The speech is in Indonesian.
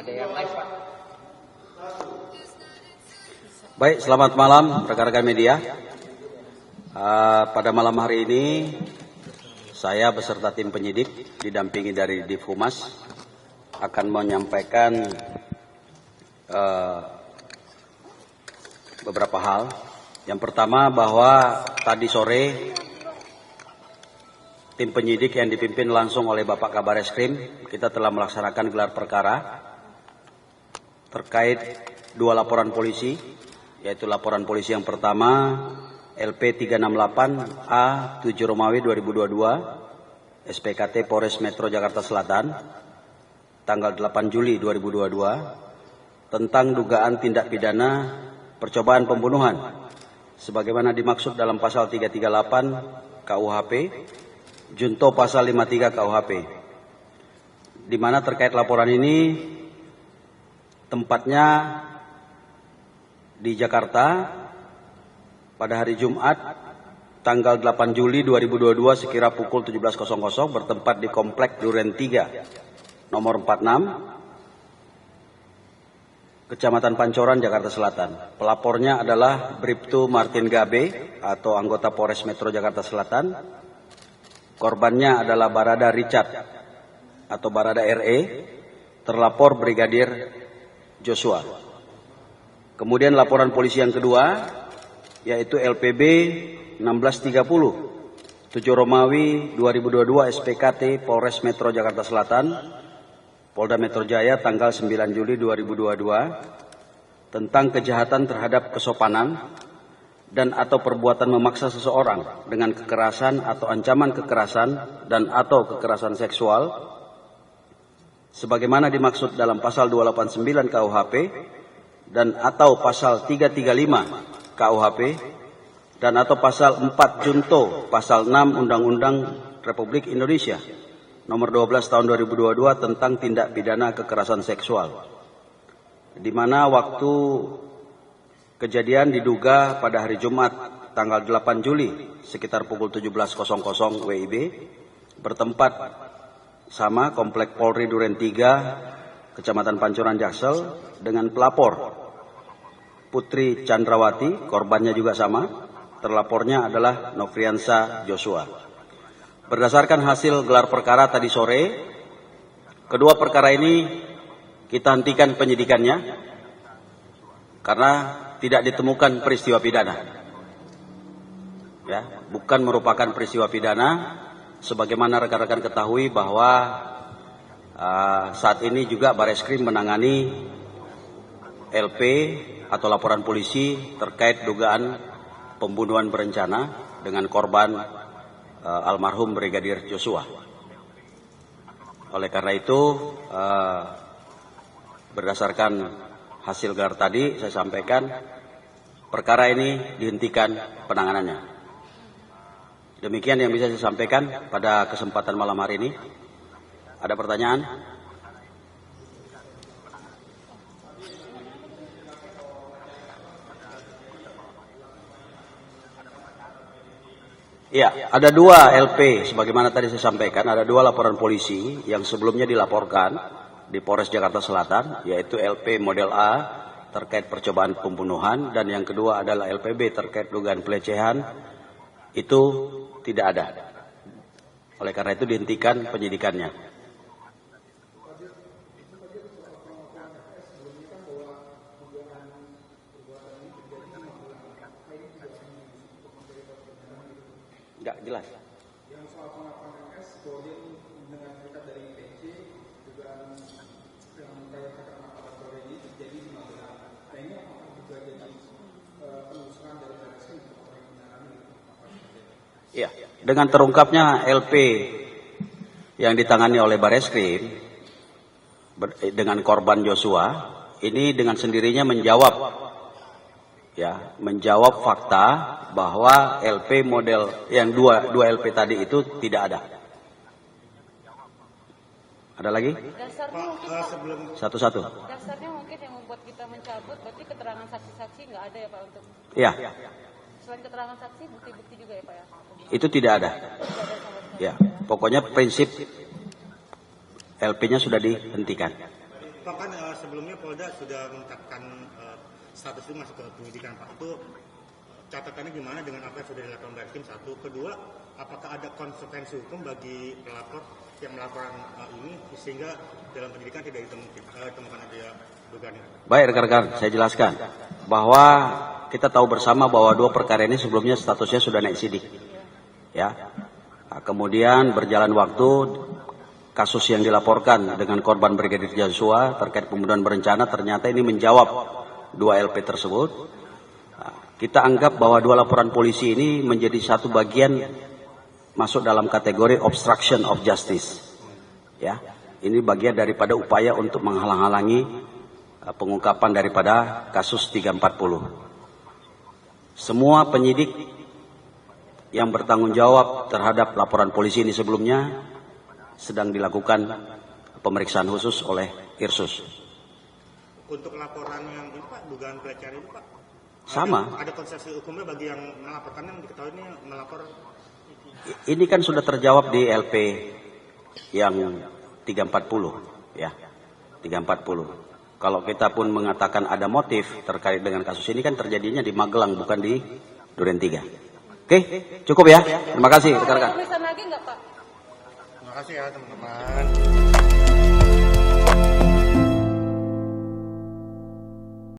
Ada yang live, Pak. Baik, selamat malam rekan-rekan media. Pada malam hari ini saya beserta tim penyidik didampingi dari Divhumas akan menyampaikan beberapa hal. Yang pertama bahwa tadi sore tim penyidik yang dipimpin langsung oleh Bapak Kabareskrim, kita telah melaksanakan gelar perkara terkait 2 laporan polisi, yaitu laporan polisi yang pertama LP 368 A 7 Romawi 2022 SPKT Polres Metro Jakarta Selatan tanggal 8 Juli 2022 tentang dugaan tindak pidana percobaan pembunuhan sebagaimana dimaksud dalam pasal 338 KUHP junto pasal 53 KUHP, di mana terkait laporan ini tempatnya di Jakarta pada hari Jumat tanggal 8 Juli 2022 sekira pukul 17.00 bertempat di Komplek Duren 3 nomor 46 Kecamatan Pancoran, Jakarta Selatan. Pelapornya adalah Bribtu Martin Gabe atau anggota Polres Metro Jakarta Selatan. Korbannya adalah Barada Richard atau Barada RE, terlapor Brigadir Joshua. Kemudian laporan polisi yang kedua yaitu LPB 1630 7 Romawi 2022 SPKT Polres Metro Jakarta Selatan Polda Metro Jaya tanggal 9 Juli 2022 tentang kejahatan terhadap kesopanan dan atau perbuatan memaksa seseorang dengan kekerasan atau ancaman kekerasan dan atau kekerasan seksual sebagaimana dimaksud dalam pasal 289 KUHP dan atau pasal 335 KUHP dan atau pasal 4 junto pasal 6 Undang-Undang Republik Indonesia nomor 12 tahun 2022 tentang tindak pidana kekerasan seksual, di mana waktu kejadian diduga pada hari Jumat tanggal 8 Juli sekitar pukul 17.00 WIB bertempat sama Komplek Polri Duren 3 Kecamatan Pancoran Jaksel dengan pelapor Putri Chandrawati, korbannya juga sama, terlapornya adalah Nofriansa Joshua. Berdasarkan hasil gelar perkara tadi sore, kedua perkara ini kita hentikan penyidikannya karena tidak ditemukan peristiwa pidana. Ya, bukan merupakan peristiwa pidana, sebagaimana rekan-rekan ketahui bahwa saat ini juga Bareskrim menangani LP atau laporan polisi terkait dugaan pembunuhan berencana dengan korban almarhum Brigadir Joshua. Oleh karena itu, berdasarkan hasil gelar tadi saya sampaikan perkara ini dihentikan penanganannya. Demikian yang bisa saya sampaikan pada kesempatan malam hari ini. Ada pertanyaan? Ya, ada 2 LP, sebagaimana tadi saya sampaikan, ada 2 laporan polisi yang sebelumnya dilaporkan di Polres Jakarta Selatan, yaitu LP model A terkait percobaan pembunuhan, dan yang kedua adalah LPB terkait dugaan pelecehan, itu tidak ada. Oleh karena itu dihentikan penyidikannya. Enggak jelas. Yang soal pengakuan MS kemudian dengan dekat dari PC juga yang kayak kata sore ini terjadi di Magelang. Nah ini apakah juga jadi penelusuran dari Bareskrim untuk orang yang menangani? Iya, dengan terungkapnya LP yang ditangani oleh Bareskrim dengan korban Joshua, ini dengan sendirinya menjawab fakta bahwa LP model yang dua LP tadi itu tidak ada. Ada lagi? Dasarnya mungkin satu-satu. Dasarnya mungkin yang membuat kita mencabut berarti keterangan saksi-saksi nggak ada ya Pak untuk? Iya. Selain keterangan saksi, bukti-bukti juga ya Pak ya? Itu tidak ada. Ya, pokoknya prinsip LP-nya sudah dihentikan. Pak, kan sebelumnya Polda sudah menetapkan status itu masuk ke penyidikan Pak. Itu catatannya gimana dengan apa yang sudah dilakukan oleh Hakim? Satu, kedua, apakah ada konsekuensi hukum bagi pelapor yang melaporkan ini sehingga dalam penyidikan tidak ditemukan ada dugaan ini? Baik rekan-rekan, saya jelaskan bahwa kita tahu bersama bahwa dua perkara ini sebelumnya statusnya sudah naik sidik. Ya. Nah, kemudian berjalan waktu, kasus yang dilaporkan dengan korban Brigadir Joshua terkait pembunuhan berencana ternyata ini menjawab dua LP tersebut. Nah, kita anggap bahwa dua laporan polisi ini menjadi satu bagian masuk dalam kategori obstruction of justice. Ya, ini bagian daripada upaya untuk menghalang-halangi pengungkapan daripada kasus 340. Semua penyidik yang bertanggung jawab terhadap laporan polisi ini sebelumnya sedang dilakukan pemeriksaan khusus oleh Irsus. Untuk laporan yang ini Pak, dugaan pelecehan itu Pak? Sama. Ada konsekuensi hukumnya bagi yang melaporkan, yang diketahui ini melapor? Ini kan sudah terjawab di LP yang 340 ya. 340. Kalau kita pun mengatakan ada motif terkait dengan kasus ini kan terjadinya di Magelang bukan di Duren 3. Oke, cukup ya. Terima kasih rekan-rekan. Tulisan lagi nggak Pak? Terima kasih ya teman-teman.